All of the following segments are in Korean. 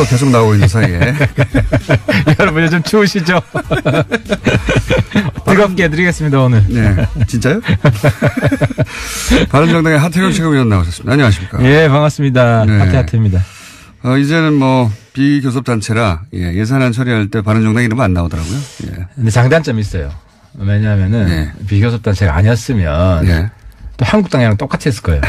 또 계속 나오고 있는 사이에. 여러분 요즘 추우시죠? 뜨겁게 해드리겠습니다 오늘. 네, 진짜요? 바른정당의 하태경 최고위원 나오셨습니다. 안녕하십니까? 예, 반갑습니다. 네. 하태입니다. 이제는 뭐 비교섭단체라 예산안 처리할 때 바른정당 이름 안 나오더라고요. 예. 근데 장단점이 있어요. 왜냐하면은 네. 비교섭단체가 아니었으면 네. 또 한국당이랑 똑같이 했을 거예요.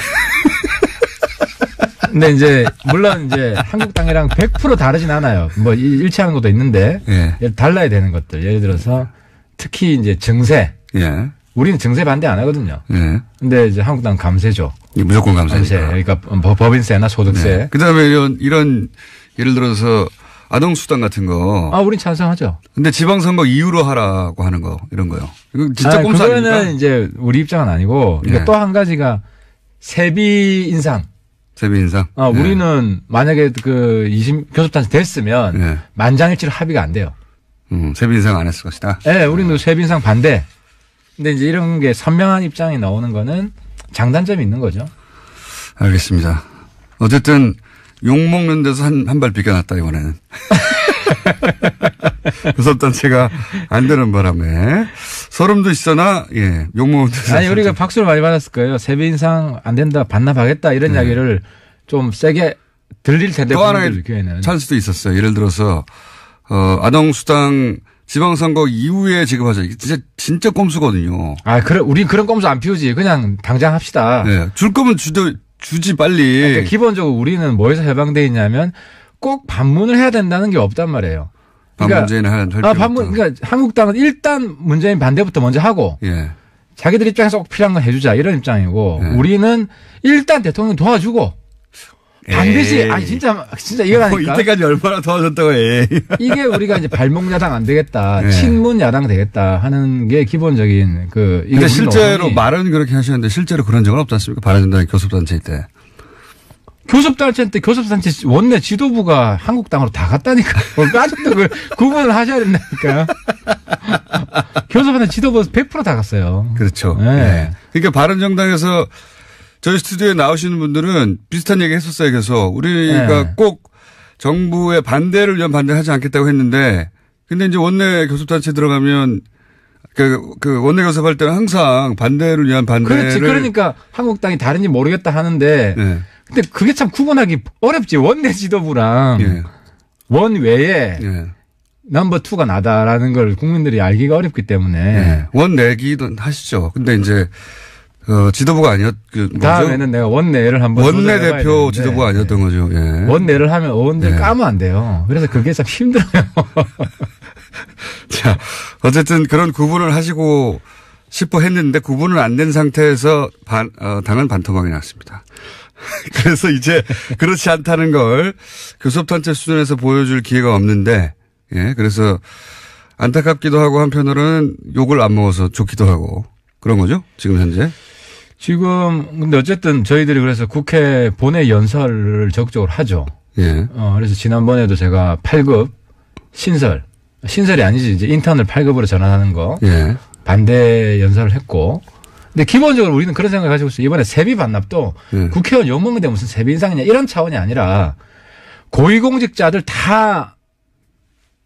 근데 이제 물론 이제 한국당이랑 100% 다르진 않아요. 뭐 일치하는 것도 있는데 예. 달라야 되는 것들. 예를 들어서 특히 이제 증세. 예. 우리는 증세 반대 안 하거든요. 예. 근데 이제 한국당 감세죠. 무조건 감세니까. 그러니까 법인세나 소득세. 네. 그다음에 이런 예를 들어서 아동수당 같은 거. 우린 찬성하죠. 근데 지방선거 이후로 하라고 하는 거 이런 거요. 이거 진짜 꼼수 아닙니까? 그거는 이제 우리 입장은 아니고. 그러니까 네. 또 한 가지가 세비 인상. 세비 인상. 우리는 만약에 그 교섭단체 됐으면 네. 만장일치로 합의가 안 돼요. 세비 인상 안 했을 것이다. 네, 우리는 세비 인상 반대. 근데 이제 이런 게 선명한 입장이 나오는 거는 장단점이 있는 거죠. 알겠습니다. 어쨌든 욕먹는 데서 한 발 비껴났다 이번에는. 교섭단체가 안 되는 바람에 소름도 있으나 욕먹는 데서. 아니 우리가 박수를 많이 받았을 거예요. 세비 인상 안 된다 반납하겠다 이런 이야기를 좀 세게 들릴 텐데. 또 하나의 찬스도 있었어요. 예를 들어서 아동수당 지방선거 이후에 지급하자. 진짜 꼼수거든요. 우린 그런 꼼수 안 피우지. 그냥 당장 합시다. 네. 줄 거면 주지 빨리. 그러니까 기본적으로 우리는 뭐에서 해방돼 있냐면 꼭 반문을 해야 된다는 게 없단 말이에요. 반문제는 그러니까 한국당은 일단 문재인 반대부터 먼저 하고. 예. 자기들 입장에서 꼭 필요한 건 해주자 이런 입장이고. 예. 우리는 일단 대통령 도와주고. 반드시 진짜 이거라니까. 이때까지 얼마나 도와줬다고 해. 이게 우리가 이제 발목야당 안 되겠다, 네. 친문야당 되겠다 하는 게 기본적인 근데 실제로 말은 그렇게 하시는데 실제로 그런 적은 없지 않습니까? 바른정당의 교섭단체 때. 교섭단체 때 교섭단체 원내 지도부가 한국당으로 다 갔다니까. 아직도 그 구분을 하셔야 된다니까. 교섭단체 지도부 100% 다 갔어요. 그렇죠. 네. 네. 그러니까 바른정당에서 저희 스튜디오에 나오시는 분들은 비슷한 얘기 했었어요. 그래서 우리가 꼭 정부의 반대를 위한 반대를 하지 않겠다고 했는데 근데 이제 원내 교섭단체 들어가면 그 원내 교섭할 때는 항상 반대를 위한 반대를. 그렇지. 그러니까 한국당이 다른지 모르겠다 하는데 근데 그게 참 구분하기 어렵지. 원내 지도부랑 원외에 넘버 2가 나다라는 걸 국민들이 알기가 어렵기 때문에. 원내기도 하시죠. 근데 이제 지도부가 다음에는 내가 원내를 한번. 원내대표 지도부가 아니었던 거죠. 예. 원내를 하면 의원들 까면 안 돼요. 그래서 그게 참 힘들어요. 자, 어쨌든 그런 구분을 하시고 싶어 했는데 구분을 안 된 상태에서 당은 반토막이 났습니다. 그래서 이제 그렇지 않다는 걸 교섭단체 수준에서 보여줄 기회가 없는데, 그래서 안타깝기도 하고 한편으로는 욕을 안 먹어서 좋기도 하고 그런 거죠. 지금 현재. 근데 어쨌든 저희들이 그래서 국회 본회 연설을 적극적으로 하죠. 그래서 지난번에도 제가 8급 신설이 아니지, 이제 인턴을 8급으로 전환하는 거. 반대 연설을 했고. 근데 기본적으로 우리는 그런 생각을 가지고 있어요. 이번에 세비 반납도 국회의원 욕먹는데 무슨 세비 인상이냐 이런 차원이 아니라 고위공직자들 다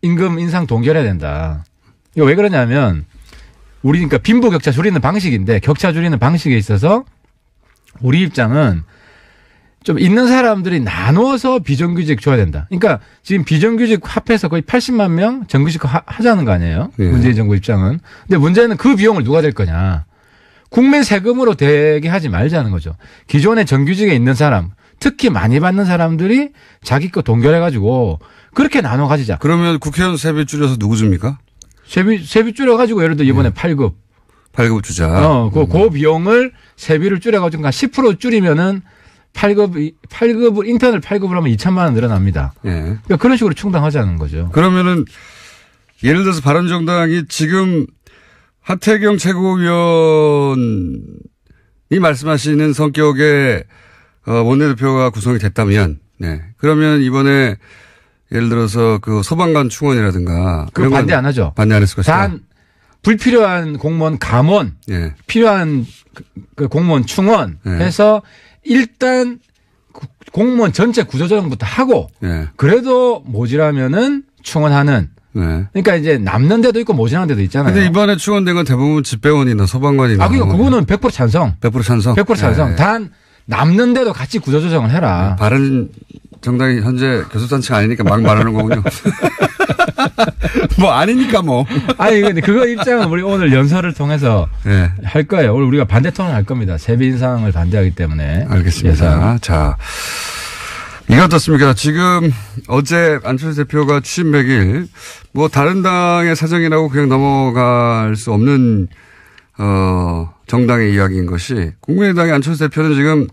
임금 인상 동결해야 된다. 이거 왜 그러냐면 우리 그러니까 빈부격차 줄이는 방식인데 격차 줄이는 방식에 있어서 우리 입장은 좀 있는 사람들이 나누어서 비정규직 줘야 된다. 그러니까 지금 비정규직 합해서 거의 80만 명 정규직 하자는 거 아니에요. 문재인 정부 입장은. 근데 문제는 그 비용을 누가 댈 거냐. 국민 세금으로 되게 하지 말자는 거죠. 기존에 정규직에 있는 사람, 특히 많이 받는 사람들이 자기 거 동결해가지고 그렇게 나눠 가지자. 그러면 국회의원 세비 줄여서 누구 줍니까? 세비 줄여가지고 예를 들어 이번에 8급. 8급 주자. 그 비용을 세비를 줄여가지고 10% 줄이면은 8급을 인턴을 8급을 하면 2천만 원 늘어납니다. 그러니까 그런 식으로 충당하자는 거죠. 그러면은 예를 들어서 바른정당이 지금 하태경 최고위원이 말씀하시는 성격의 원내대표가 구성이 됐다면, 그러면 이번에 예를 들어서 그 소방관 충원이라든가 그 반대 안 하죠. 반대 안 했을 것이다. 단 불필요한 공무원 감원, 필요한 그 공무원 충원 해서 일단 공무원 전체 구조조정부터 하고 네. 그래도 모자라면은 충원하는. 네. 그러니까 이제 남는 데도 있고 모자란 데도 있잖아요. 근데 이번에 충원된 건 대부분 집배원이나 소방관이나. 그러니까 그거는 100% 찬성. 100% 찬성. 100% 찬성. 네. 단 남는 데도 같이 구조조정을 해라. 바른 정당이 현재 교섭단체가 아니니까 막 말하는 거군요. 뭐 아니니까 뭐. 아니 근데 그거 입장은 우리 오늘 연설을 통해서 네. 할 거예요. 오늘 우리가 반대 토론을 할 겁니다. 세비 인상을 반대하기 때문에. 알겠습니다. 예상. 자. 이거 어떻습니까? 지금 어제 안철수 대표가 취임 100일 뭐 다른 당의 사정이라고 그냥 넘어갈 수 없는 정당의 이야기인 것이 국민의당의 안철수 대표는 지금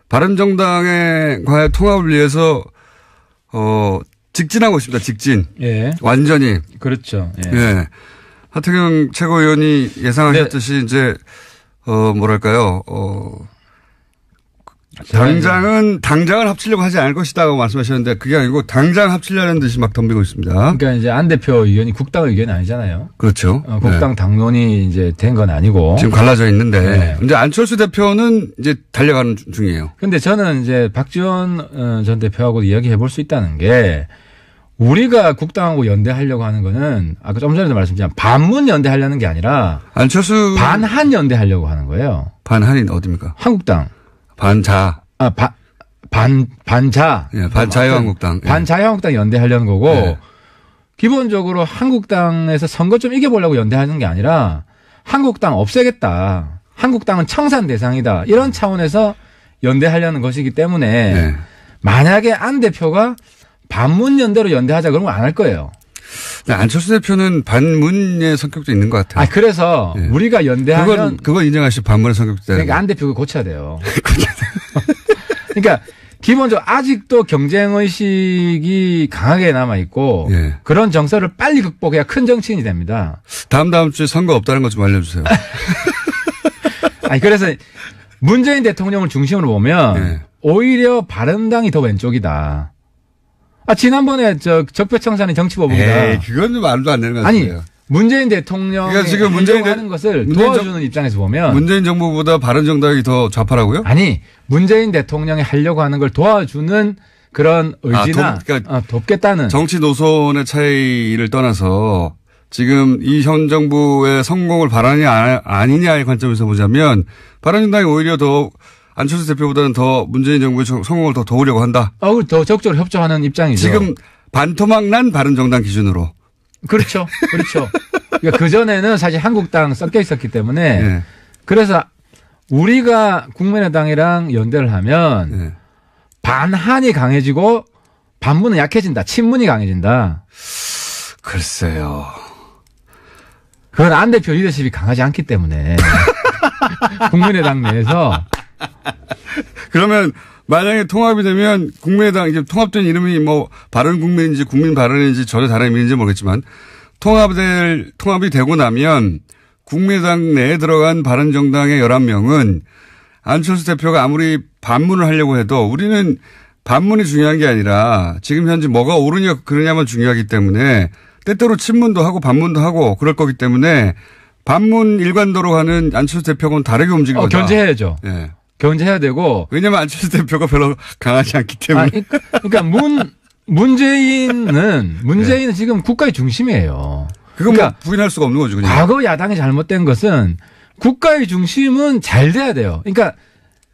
바른정당과의 통합을 위해서 직진하고 있습니다. 직진. 예. 완전히. 그렇죠. 예. 예. 하태경 최고위원이 예상하셨듯이 네. 이제 뭐랄까요? 당장은 합치려고 하지 않을 것이다고 말씀하셨는데 그게 아니고 당장 합치려는 듯이 막 덤비고 있습니다. 그러니까 이제 안 대표 의견이 국당 의견이 아니잖아요. 그렇죠. 국당 네. 당론이 이제 된 건 아니고. 지금 갈라져 있는데. 네. 이제 안철수 대표는 이제 달려가는 중이에요. 근데 저는 이제 박지원 전 대표하고 이야기해 볼 수 있다는 게 우리가 국당하고 연대하려고 하는 거는 아까 좀 전에도 말씀드렸지만 반문 연대하려는 게 아니라 안철수 반한 연대하려고 하는 거예요. 반한이 어디입니까? 한국당. 반자. 반자. 예, 반자유한국당. 예. 반자유한국당 연대하려는 거고, 예. 기본적으로 한국당에서 선거 좀 이겨보려고 연대하는 게 아니라, 한국당 없애겠다. 한국당은 청산 대상이다. 이런 차원에서 연대하려는 것이기 때문에, 예. 만약에 안 대표가 반문 연대로 연대하자 그러면 안 할 거예요. 안철수 대표는 반문의 성격도 있는 것 같아요. 그래서 예. 우리가 연대하면 그건 인정하실 반문의 성격도 있다. 그러니까 안 대표가 고쳐야 돼요. 그러니까 기본적으로 아직도 경쟁 의식이 강하게 남아 있고 예. 그런 정서를 빨리 극복해야 큰 정치인이 됩니다. 다음 주에 선거 없다는 것 좀 알려주세요. 그래서 문재인 대통령을 중심으로 보면 예. 오히려 바른당이 더 왼쪽이다. 지난번에 적폐청산의 정치법입니다. 그건 말도 안 되는 것 같아요. 아니, 문재인 대통령이 그러니까 지금 하는 것을 도와주는 입장에서 보면 문재인 정부보다 바른정당이 더 좌파라고요? 아니, 문재인 대통령이 하려고 하는 걸 도와주는 그런 의지나 그러니까 돕겠다는 정치 노선의 차이를 떠나서 지금 이 현 정부의 성공을 바라느냐 아니냐의 관점에서 보자면 바른정당이 오히려 더 안철수 대표보다는 더 문재인 정부의 성공을 더 도우려고 한다. 더 적극적으로 협조하는 입장이죠. 지금 반토막 난 바른정당 기준으로. 그렇죠. 그렇죠. 그러니까 그전에는 사실 한국당 섞여 있었기 때문에 네. 그래서 우리가 국민의당이랑 연대를 하면 네. 반한이 강해지고 반문은 약해진다. 친문이 강해진다. 글쎄요. 그건 안 대표 리더십이 강하지 않기 때문에 국민의당 내에서 그러면 만약에 통합이 되면 국민의당 이제 통합된 이름이 뭐 바른국민인지 국민바른인지 전혀 다른 의미인지 모르겠지만 통합이 되고 나면 국민의당 내에 들어간 바른정당의 11명은 안철수 대표가 아무리 반문을 하려고 해도 우리는 반문이 중요한 게 아니라 지금 현재 뭐가 옳으냐 그러냐만 중요하기 때문에 때때로 친문도 하고 반문도 하고 그럴 거기 때문에 반문 일관도로 가는 안철수 대표하고는 다르게 움직일 거다. 견제해야죠. 네. 견제해야 되고. 왜냐하면 안철수 대표가 별로 강하지 않기 때문에. 그러니까 문재인은 네. 지금 국가의 중심이에요. 그건 그러니까 뭐 부인할 수가 없는 거죠. 그냥. 과거 야당이 잘못된 것은 국가의 중심은 잘 돼야 돼요. 그러니까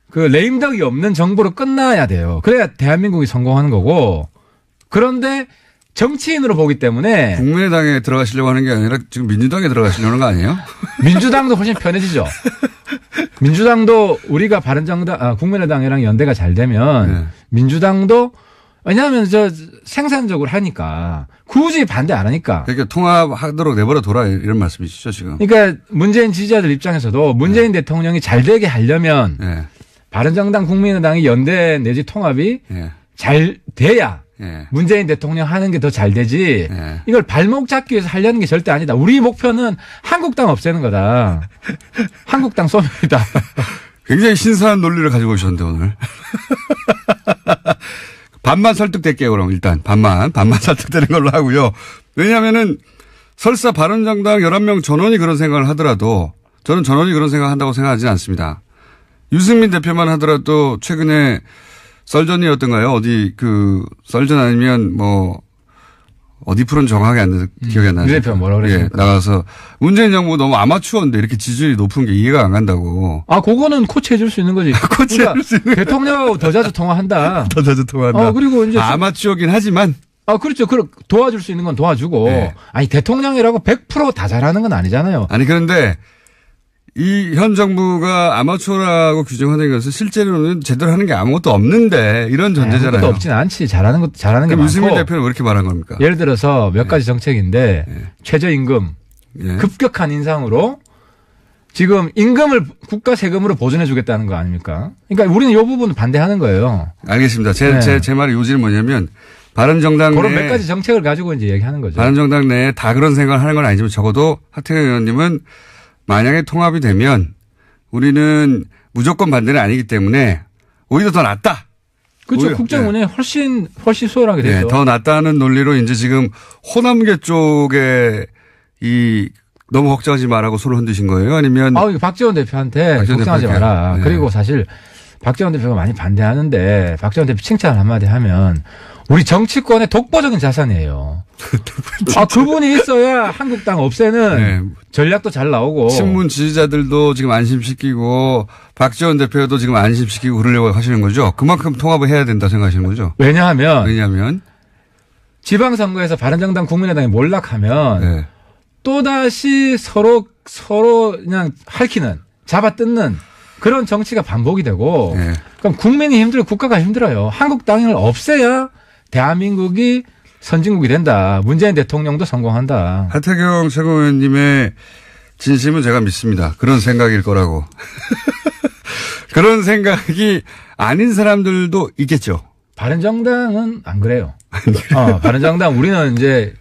그 레임덕이 없는 정부로 끝나야 돼요. 그래야 대한민국이 성공하는 거고. 그런데 정치인으로 보기 때문에 국민의당에 들어가시려고 하는 게 아니라 지금 민주당에 들어가시려는 거 아니에요? 민주당도 훨씬 편해지죠. 민주당도 우리가 국민의당이랑 연대가 잘 되면 네. 민주당도 왜냐하면 생산적으로 하니까 굳이 반대 안 하니까. 그러니까 통합하도록 내버려 둬라 이런 말씀이시죠 지금. 그러니까 문재인 지지자들 입장에서도 문재인 네. 대통령이 잘 되게 하려면 네. 바른정당 국민의당이 연대 내지 통합이 네. 잘 돼야 예. 문재인 대통령 하는 게 더 잘 되지 예. 이걸 발목 잡기 위해서 하려는 게 절대 아니다. 우리 목표는 한국당 없애는 거다. 한국당 소멸이다. 굉장히 신선한 논리를 가지고 오셨는데 오늘. 반만 설득될게요. 그럼 일단 반만 설득되는 걸로 하고요. 왜냐하면은 설사 바른정당 11명 전원이 그런 생각을 하더라도 저는 전원이 그런 생각을 한다고 생각하지는 않습니다. 유승민 대표만 하더라도 최근에 썰전이었던가요? 어디 썰전 아니면 어디 프로는 정확하게 기억이 안 나요. 유 대표 뭐라고 그랬습니까? 예, 나가서 문재인 정부 너무 아마추어인데 이렇게 지지율이 높은 게 이해가 안 간다고. 그거는 코치해줄 수 있는 거지. 코치해줄 수 있는 대통령하고 더 자주 통화한다. 더 자주 통화한다. 그리고 이제 아마추어긴 하지만. 그렇죠. 도와줄 수 있는 건 도와주고. 네. 아니, 대통령이라고 100% 다 잘하는 건 아니잖아요. 아니, 그런데 이 현 정부가 아마추어라고 규정하는 것은 실제로는 제대로 하는 게 아무것도 없는데 이런 전제잖아요. 아무것도 없진 않지. 잘하는 게 많고. 유승민 대표는 왜 이렇게 말한 겁니까? 예를 들어서 몇 가지 정책인데 최저임금 급격한 인상으로 지금 임금을 국가 세금으로 보존해 주겠다는 거 아닙니까? 그러니까 우리는 이 부분 반대하는 거예요. 알겠습니다. 제 말의 요지는 뭐냐면 바른정당 그런 몇 가지 정책을 가지고 이제 얘기하는 거죠. 바른정당 내에 다 그런 생각을 하는 건 아니지만 적어도 하태경 의원님은 만약에 통합이 되면 우리는 무조건 반대는 아니기 때문에 오히려 더 낫다. 그렇죠. 국정 운영이 훨씬 수월하게 되죠. 더 낫다는 논리로 이제 지금 호남계 쪽에 너무 걱정하지 말라고 손을 흔드신 거예요? 아니면 박지원 대표한테 걱정하지 마라. 네. 그리고 사실 박지원 대표가 많이 반대하는데 박지원 대표 칭찬을 한마디 하면 우리 정치권의 독보적인 자산이에요. 그분이 있어야 한국당 없애는 전략도 잘 나오고. 친문 지지자들도 지금 안심시키고 박지원 대표도 지금 안심시키고 그러려고 하시는 거죠. 그만큼 통합을 해야 된다 생각하시는 거죠. 왜냐하면 지방선거에서 바른정당 국민의당이 몰락하면 또다시 서로 그냥 핥히는 잡아뜯는 그런 정치가 반복이 되고 그럼 국민이 힘들고 국가가 힘들어요. 한국당을 없애야 대한민국이 선진국이 된다. 문재인 대통령도 성공한다. 하태경 최고위원님의 진심은 제가 믿습니다. 그런 생각일 거라고. 그런 생각이 아닌 사람들도 있겠죠. 바른정당은 안 그래요. 바른정당 우리는 이제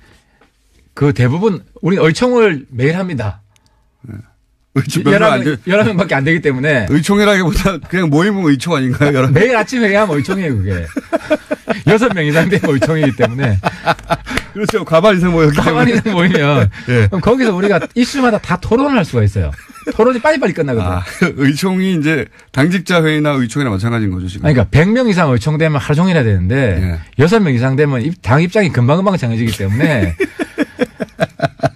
대부분 우리 의총을 매일 합니다. 11명밖에 안 되기 때문에. 의총이라기보다 그냥 모이면 의총 아닌가요? 매일 아침 회의하면 의총이에요, 그게. 6명 이상 되면 의총이기 때문에. 그렇죠. 과반 이상 모였기 때문에. 과반 이상 모이면. 그럼 거기서 우리가 이슈마다 다 토론을 할 수가 있어요. 토론이 빨리빨리 끝나거든요. 의총이 이제 당직자 회의나 의총이나 마찬가지인 거죠, 지금. 그러니까 100명 이상 의총되면 하루 종일 해야 되는데 6명 이상 되면 당 입장이 금방금방 정해지기 때문에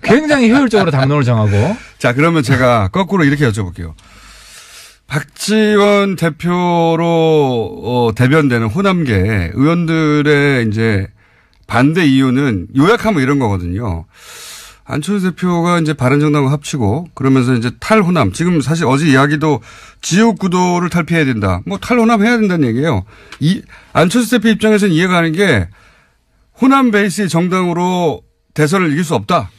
굉장히 효율적으로 당론을 정하고. 자, 그러면 제가 거꾸로 이렇게 여쭤볼게요. 박지원 대표로 대변되는 호남계 의원들의 이제 반대 이유는 요약하면 이런 거거든요. 안철수 대표가 이제 바른정당과 합치고 그러면서 이제 탈호남. 지금 사실 어제 이야기도 지역 구도를 탈피해야 된다. 탈호남 해야 된다는 얘기예요. 안철수 대표 입장에서는 이해가 가는 게 호남 베이스의 정당으로 대선을 이길 수 없다.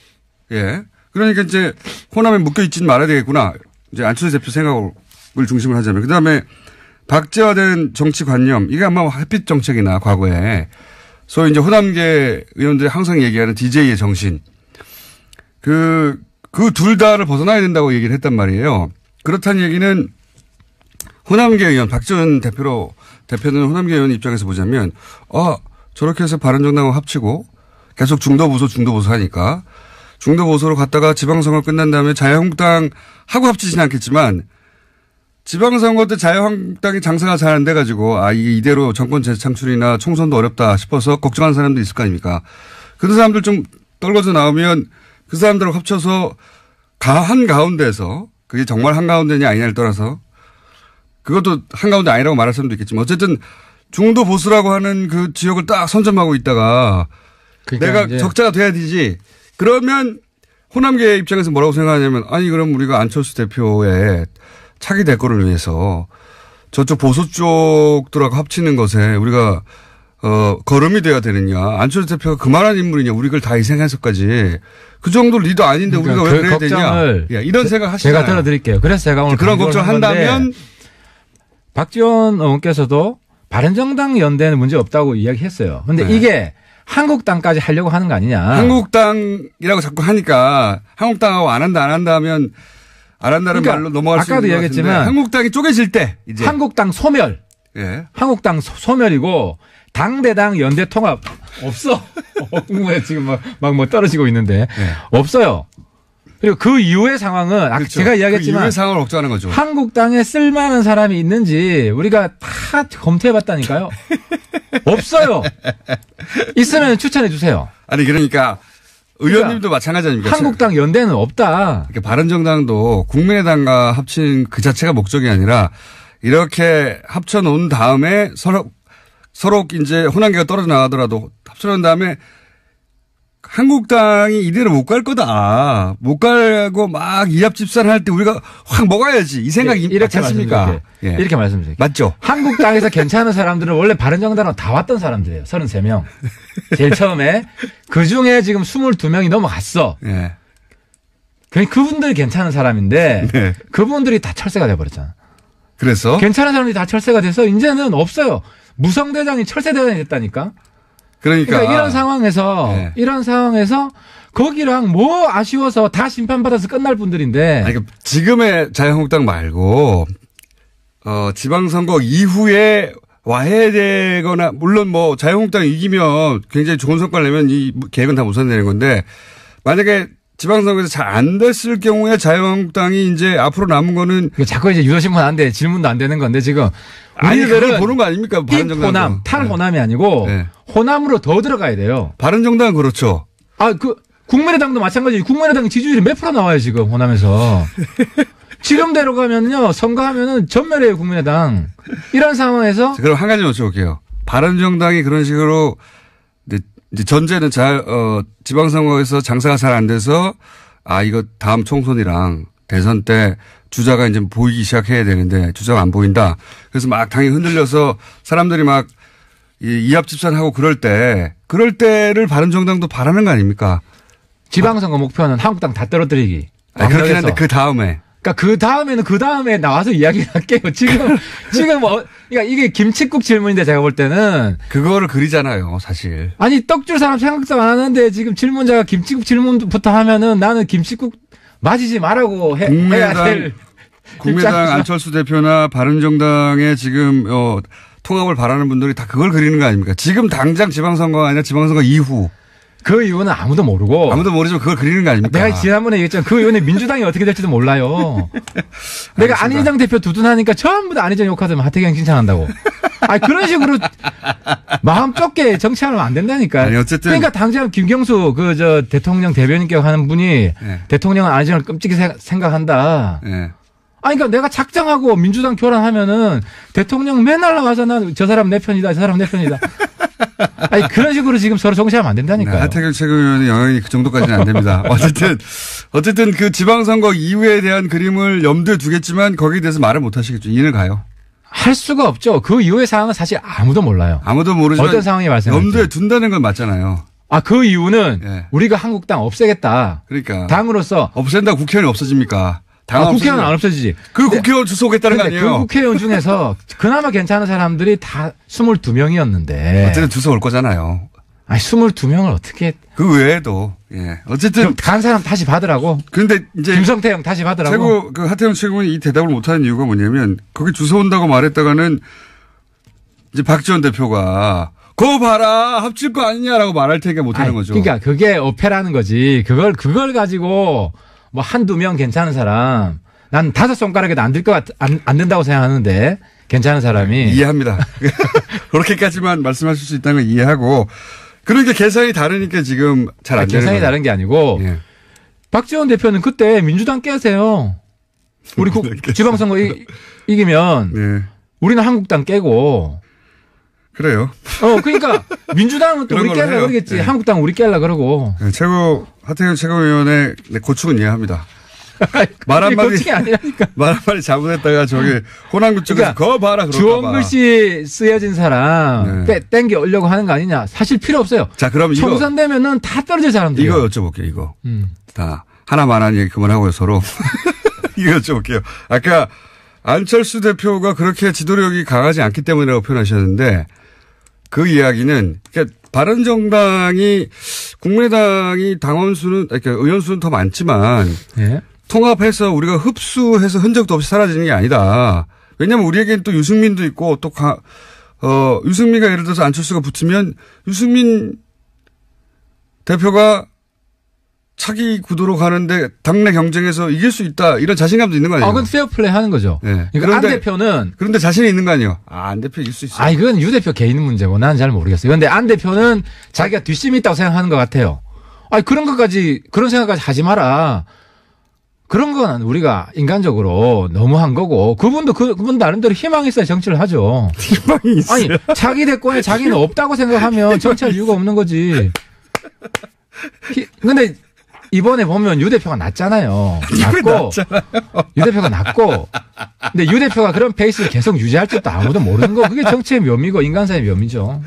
그러니까 이제 호남에 묶여있지는 말아야 되겠구나. 이제 안철수 대표 생각을 중심으로 하자면. 그 다음에 박제화된 정치관념. 이게 아마 햇빛 정책이나 과거에 소위 이제 호남계 의원들이 항상 얘기하는 DJ의 정신. 그 둘 다를 벗어나야 된다고 얘기를 했단 말이에요. 그렇다는 얘기는 호남계 의원, 박지원 대표는 호남계 의원 입장에서 보자면, 저렇게 해서 바른정당과 합치고 계속 중도보수 하니까 중도보수로 갔다가 지방선거 끝난 다음에 자유한국당 하고 합치지는 않겠지만 지방선거 때 자유한국당이 장사가 잘 안 돼가지고 이게 이대로 정권 재창출이나 총선도 어렵다 싶어서 걱정하는 사람도 있을 거 아닙니까? 그런 사람들 좀 떨궈져 나오면 그 사람들하고 합쳐서 한가운데에서 그게 정말 한가운데냐 아니냐를 떠나서 그것도 한가운데 아니라고 말할 사람도 있겠지만 어쨌든 중도보수라고 하는 그 지역을 딱 선점하고 있다가 내가 적자가 돼야 되지. 그러면 호남계 입장에서 뭐라고 생각하냐면 그럼 우리가 안철수 대표의 차기 대권을 위해서 저쪽 보수 쪽들하고 합치는 것에 우리가 걸음이 돼야 되느냐. 안철수 대표가 그만한 인물이냐. 우리 그걸 다 희생해서까지. 그 정도 리더 아닌데 우리가 왜 그래야 되냐. 이런 생각 하시잖아요. 제가 들어드릴게요. 그래서 제가 오늘 그런 걱정을 한다면 박지원 의원께서도 바른정당 연대는 문제 없다고 이야기했어요. 그런데 이게 한국당까지 하려고 하는 거 아니냐. 한국당이라고 자꾸 하니까 한국당하고 안 한다 하면 안 한다는 말로 넘어갈 수 있는 것 같은데. 아까도 이야기했지만 한국당이 쪼개질 때 이제. 한국당 소멸. 한국당 소멸이고 당대당 연대 통합 없어. 지금 막 떨어지고 있는데 없어요. 그리고 그 이후의 상황은 아까 그렇죠. 제가 이야기했지만 그 이후의 상황을 걱정하는 거죠. 한국당에 쓸만한 사람이 있는지 우리가 다 검토해봤다니까요. 없어요. 있으면 추천해 주세요. 아니 그러니까 의원님도 마찬가지 아닙니까? 한국당 연대는 없다. 그러니까 바른정당도 국민의당과 합친 그 자체가 목적이 아니라 이렇게 합쳐놓은 다음에 서로 이제 호남계가 떨어져 나가더라도 합쳐놓은 다음에 한국당이 이대로 못 갈 거다. 못 가고 막 이합집산할 때 우리가 확 먹어야지. 이 생각이 이렇게 맞습니까? 예. 이렇게 말씀드릴게요. 맞죠? 한국당에서 괜찮은 사람들은 원래 바른정당으로 다 왔던 사람들이에요. 33명. 제일 처음에. 그중에 지금 22명이 넘어갔어. 예. 그분들이 괜찮은 사람인데 네. 그분들이 다 철새가 돼버렸잖아. 그래서? 괜찮은 사람들이 다 철새가 돼서 이제는 없어요. 무성대장이 철새대장이 됐다니까. 그러니까 이런 상황에서 거기랑 뭐 아쉬워서 다 심판받아서 끝날 분들인데. 아니, 그러니까 지금의 자유한국당 말고 지방선거 이후에 와해되거나 물론 뭐 자유한국당이 이기면 굉장히 좋은 성과를 내면 이 계획은 다 무산되는 건데 만약에 지방선거에서 잘 안 됐을 경우에 자유한국당이 이제 앞으로 남은 거는 자꾸 이제 유도신문 안 돼. 질문도 안 되는 건데 지금. 아니, 그걸 보는 거 아닙니까? 바른정당. 호남, 탈호남이 아니고 네. 호남으로 더 들어가야 돼요. 바른정당은 그렇죠. 국민의당도 마찬가지예요. 국민의당 지지율이 몇 프로 나와요, 지금 호남에서. 지금대로 가면요, 선거하면은 전멸해요, 국민의당. 이런 상황에서. 그럼 한 가지 여쭤볼게요. 바른정당이 그런 식으로 이제 전제는 지방선거에서 장사가 잘 안 돼서 이거 다음 총선이랑 대선 때 주자가 이제 보이기 시작해야 되는데 주자가 안 보인다. 그래서 막 당이 흔들려서 사람들이 막 이합집산하고 그럴 때를 바른정당도 바라는 거 아닙니까? 지방선거 목표는 한국당 다 떨어뜨리기. 그렇긴 한데 그 다음에. 그러니까 그 다음에 나와서 이야기를 할게요. 지금 그러니까 이게 김칫국 질문인데 제가 볼 때는. 그거를 그리잖아요, 사실. 아니, 떡줄 사람 생각도 안 하는데 지금 질문자가 김칫국 질문부터 하면은 나는 김칫국 맞이지 말라고 해야 될. 국민의당 안철수 대표나 바른정당의 지금 통합을 바라는 분들이 다 그걸 그리는 거 아닙니까? 지금 당장 지방선거가 아니라 지방선거 이후. 그 이유는 아무도 모르고. 아무도 모르지만 그걸 그리는 거 아닙니까? 내가 지난번에 얘기했잖아. 그 이후에 민주당이 어떻게 될지도 몰라요. 내가 안희정 대표 두둔하니까 전부 다 안희정 욕하더만 하태경 칭찬한다고. 그런 식으로 마음 좁게 정치하면 안 된다니까. 아니, 어쨌든. 그러니까 당장 김경수 대통령 대변인께 하는 분이 네. 대통령은 안희정을 끔찍이 생각한다. 네. 그러니까 내가 작정하고 민주당 교란하면은 대통령 맨날 나와서 저 사람 내 편이다, 저 사람 내 편이다. 그런 식으로 지금 서로 정치하면 안 된다니까요. 네, 하태경 최고위원의 영향이 그 정도까지는 안 됩니다. 어쨌든 그 지방선거 이후에 대한 그림을 염두에 두겠지만 거기에 대해서 말을 못 하시겠죠. 이해는 가요. 할 수가 없죠. 그 이후의 상황은 사실 아무도 몰라요. 아무도 모르지만 어떤 상황이 발생할지. 염두에 둔다는 건 맞잖아요. 그 이유는 네. 우리가 한국당 없애겠다. 그러니까. 당으로서. 없앤다고 국회의원이 없어집니까? 국회의원은 안 없어지지. 그 국회의원 주소 오겠다는 거 아니에요? 그 국회의원 중에서 그나마 괜찮은 사람들이 다 22명이었는데. 어쨌든 주소 올 거잖아요. 22명을 어떻게. 그 외에도, 예. 어쨌든. 간 사람 다시 받으라고. 그런데 이제. 김성태 형 다시 받으라고. 하태경 최고는 이 대답을 못하는 이유가 뭐냐면, 거기 주소 온다고 말했다가는 이제 박지원 대표가 그거 봐라 합칠 거 아니냐라고 말할 테니까 못하는 거죠. 그러니까 그게 어폐라는 거지. 그걸 가지고 뭐 한두 명 괜찮은 사람, 난 5손가락에도 안 된다고 생각하는데 괜찮은 사람이. 이해합니다. 그렇게까지만 말씀하실 수 있다는 걸 이해하고. 그러니까 계산이 다르니까 지금 잘 안 되는 계산이 다른 게 아니고 예. 박지원 대표는 그때 민주당 깨세요. 우리 지방선거 이기면 예. 우리는 한국당 깨고. 그래요. 그러니까 민주당은 또 우리 깨려고 그러겠지. 네. 한국당 우리 깨려고 그러고. 네, 하태경 최고위원의 고충은 이해합니다. 말 한마디 아니라니까. 말 한마디 잘못했다가 저기 호남구 쪽에서 그거 봐라 그럴까 봐. 주홍글씨 쓰여진 사람 땡겨 오려고 하는 거 아니냐. 사실 필요 없어요. 자, 그럼 총선 되면은 다 떨어질 사람들. 이거 여쭤볼게요. 이거. 다 하나만한 얘기 그만하고요 서로. 이거 여쭤볼게요. 아까 안철수 대표가 그렇게 지도력이 강하지 않기 때문이라고 표현하셨는데 그 이야기는 그러니까 바른정당이 국민의당이 그러니까 의원 수는 더 많지만 예? 통합해서 우리가 흡수해서 흔적도 없이 사라지는 게 아니다. 왜냐하면 우리에겐 또 유승민도 있고 또 유승민과 예를 들어서 안철수가 붙으면 유승민 대표가 차기 구도로 가는데 당내 경쟁에서 이길 수 있다 이런 자신감도 있는 거 아니에요? 그건 페어플레이 하는 거죠. 네. 그러니까 안 대표는 그런데 자신이 있는 거 아니에요? 안 대표 이길 수 있어요. 그건 유 대표 개인 문제고 나는 잘 모르겠어요. 그런데 안 대표는 자기가 뒷심이 있다고 생각하는 것 같아요. 그런 생각까지 하지 마라. 그런 건 우리가 인간적으로 너무한 거고 그분 나름대로 희망이 있어야 정치를 하죠. 희망이 있어요. 자기 대권에 자기는 없다고 생각하면 정치할 이유가 없는 거지. 근데 이번에 보면 유 대표가 낫잖아요. 유 대표가 낫고. 근데 유 대표가 그런 페이스를 계속 유지할 줄도 아무도 모르는 거. 그게 정치의 묘미고 인간사의 묘미죠.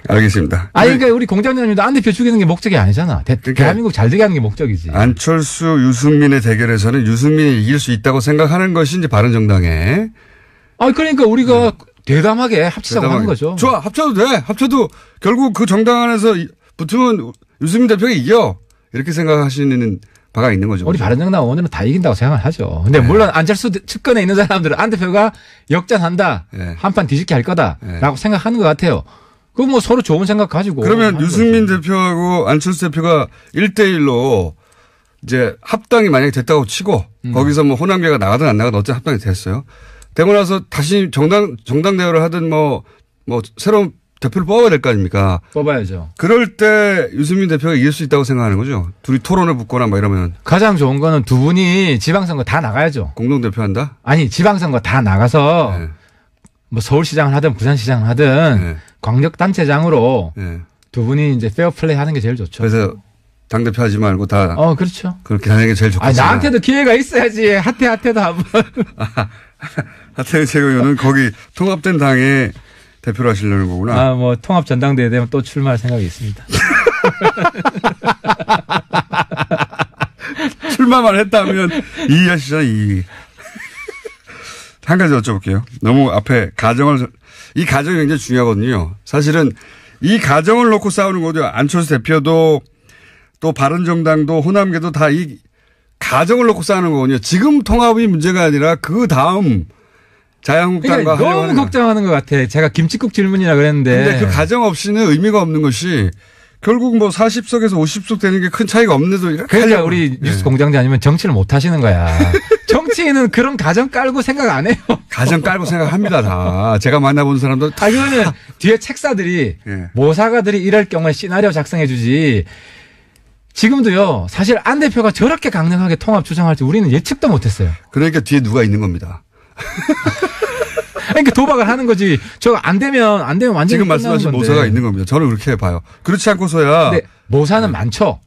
알겠습니다. 그러니까 우리 공장장님도 안 대표 죽이는 게 목적이 아니잖아. 대한민국 잘 되게 하는 게 목적이지. 안철수, 유승민의 대결에서는 유승민이 이길 수 있다고 생각하는 것이 이제 바른정당에. 그러니까 우리가 대담하게 합치자고 하는 거죠. 좋아. 합쳐도 돼. 합쳐도 결국 그 정당 안에서 붙으면 유승민 대표가 이겨. 이렇게 생각하시는 바가 있는 거죠. 우리 바른정당 의원들은 다 이긴다고 생각을 하죠. 근데 물론 안철수 측근에 있는 사람들은 안 대표가 역전한다. 한판 뒤집게 할 거다라고 생각하는 것 같아요. 그거 뭐 서로 좋은 생각 가지고. 그러면 유승민 대표하고 안철수 대표가 1대1로 이제 합당이 만약에 됐다고 치고 거기서 뭐 호남계가 나가든 안 나가든 어쨌든 합당이 됐어요. 되고 나서 다시 정당 대회를 하든 뭐 새로운 대표를 뽑아야 될 거 아닙니까? 뽑아야죠. 그럴 때 유승민 대표가 이길 수 있다고 생각하는 거죠. 둘이 토론을 붙거나 뭐 이러면. 가장 좋은 거는 두 분이 지방선거 다 나가야죠. 공동대표 한다? 아니 지방선거 다 나가서 뭐 서울시장을 하든 부산시장을 하든 광역단체장으로 두 분이 이제 페어플레이 하는 게 제일 좋죠. 그래서 당대표 하지 말고 다. 그렇죠. 그렇게 하는 게 제일 좋겠죠. 나한테도 기회가 있어야지. 하태도 한번. 하태경 최고위원은 거기 통합된 당에 대표를 하시려는 거구나. 뭐 통합 전당대회 되면 또 출마할 생각이 있습니다. 출마만 했다면 이의하시잖아요. 한 가지 여쭤볼게요. 너무 앞에 이 가정이 굉장히 중요하거든요. 사실은 이 가정을 놓고 싸우는 거죠. 안철수 대표도 또 바른정당도 호남계도 다 이 가정을 놓고 싸우는 거거든요. 지금 통합이 문제가 아니라 그 다음 자유한국당과 그러니까 너무 걱정하는 것 같아. 제가 김칫국 질문이라 그랬는데. 근데 그 가정 없이는 의미가 없는 것이 결국 뭐 40석에서 50석 되는 게 큰 차이가 없는데도 이렇게. 그러니까 우리 뉴스 공장장 아니면 정치를 못 하시는 거야. 정치인은 그런 가정 깔고 생각 안 해요. 가정 깔고 생각합니다, 다. 제가 만나본 사람도 다. 그거는 뒤에 책사들이, 모사가들이 이럴 경우에 시나리오 작성해 주지. 지금도요, 사실 안 대표가 저렇게 강력하게 통합 주장할지 우리는 예측도 못 했어요. 그러니까 뒤에 누가 있는 겁니다. 그러니까 도박을 하는 거지. 저거 안 되면 완전히 지금 말씀하신 모사가 있는 겁니다. 저는 그렇게 봐요. 그렇지 않고서야. 근데 모사는 많죠.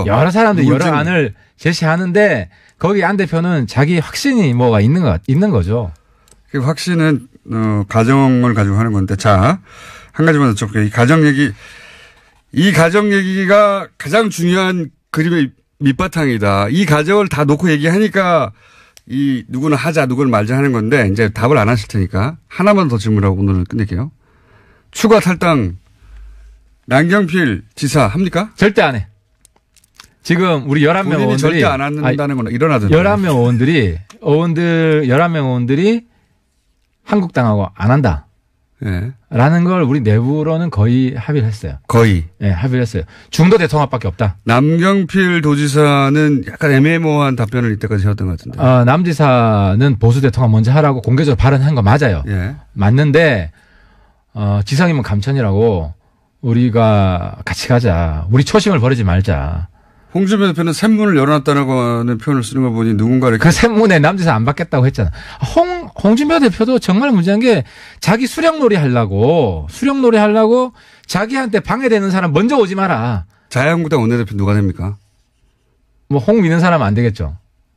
여러 사람들이 여러 안을 제시하는데 거기 안 대표는 자기 확신이 뭐가 있는 거죠. 그 확신은 가정을 가지고 하는 건데, 자, 한 가지만 여쭤볼게요. 이 가정 얘기가 가장 중요한 그림의 밑바탕이다. 이 가정을 다 놓고 얘기하니까 누구는 하자, 누구는 말자 하는 건데, 이제 답을 안 하실 테니까 하나만 더 질문하고 오늘은 끝낼게요. 추가 탈당, 남경필 지사 합니까? 절대 안 해. 지금 우리 11명 의원들이. 절대 안 한다는 건 일어나던데. 11명 의원들이 11명 의원들이 한국당하고 안 한다. 라는 걸 우리 내부로는 거의 합의를 했어요. 거의. 합의를 했어요. 중도 대통합밖에 없다. 남경필 도지사는 약간 애매모호한 답변을 이때까지 해왔던 것 같은데. 남 지사는 보수 대통합 먼저 하라고 공개적으로 발언한 거 맞아요. 맞는데, 지상이면 감천이라고 우리가 같이 가자. 우리 초심을 버리지 말자. 홍준표 대표는 샘문을 열어놨다는 표현을 쓰는 걸 보니 누군가를. 그 샘문에 남지사 안 받겠다고 했잖아. 홍준표 대표도 정말 문제한 게 자기 수령놀이 하려고 자기한테 방해되는 사람 먼저 오지 마라. 자유한국당 원내대표 누가 됩니까? 뭐 홍 믿는 사람은 안 되겠죠.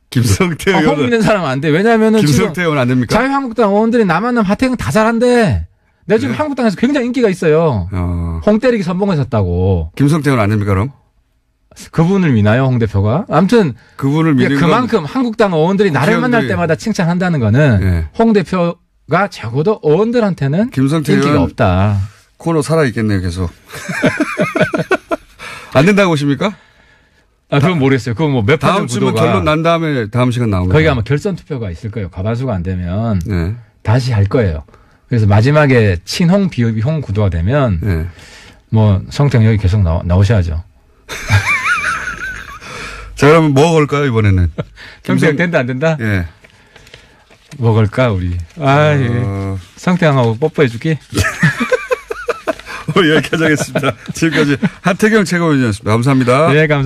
김성태 의원. 홍 믿는 사람은 안 돼. 왜냐하면 김성태 의원 안 됩니까? 자유한국당 의원들이 남한남 하태경 다 잘한대. 내가 지금 한국당에서 굉장히 인기가 있어요. 홍 때리기 선봉했었다고. 김성태 의원 안 됩니까 그럼? 그분을 미나요, 홍 대표가? 아무튼 그분을 미는 그만큼 한국당 의원들이 나를 만날 때마다 칭찬한다는 거는 홍 대표가 적어도 의원들한테는 김성태 인기가 없다. 코너 살아있겠네요, 계속. 안 된다고 보십니까? 그건 모르겠어요. 그건 뭐 몇 다음 주면 결론 난 다음에 다음 시간 나오면. 거기가 아마 결선 투표가 있을 거예요. 과반수가 안 되면 다시 할 거예요. 그래서 마지막에 친홍 비홍 구도가 되면 뭐 성태형 여기 계속 나오셔야죠. 자, 그러면 뭐 걸까요, 이번에는? 성태형 된다, 안 된다? 예. 뭐 걸까, 우리? 예. 성태형하고 뽀뽀해줄게. 여기까지 하겠습니다. 지금까지 하태경 최고위원이었습니다. 감사합니다. 네, 감사합니다.